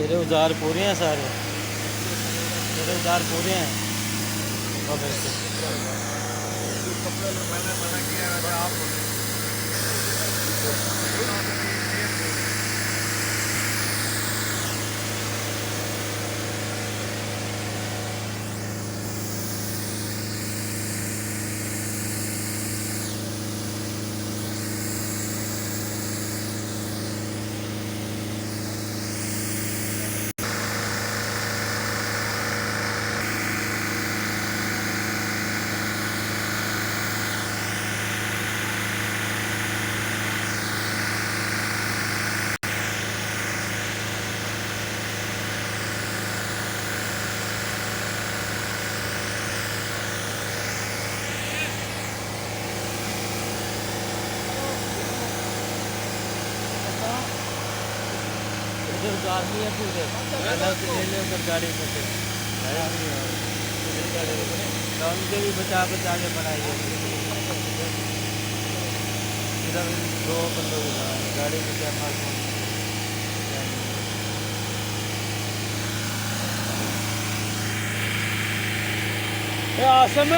तेरे औजार पूरे हैं सारे, तेरे औजार पूरे हैं। और फिर से कपड़े मैंने मना किया वैसे आप उधर औजार नहीं है पूरे, ले ले उधर गाड़ी में से। तो उनके भी बचा बचा के बनाइए। इधर दो बंदों की गाड़ी में क्या फालतू। आसम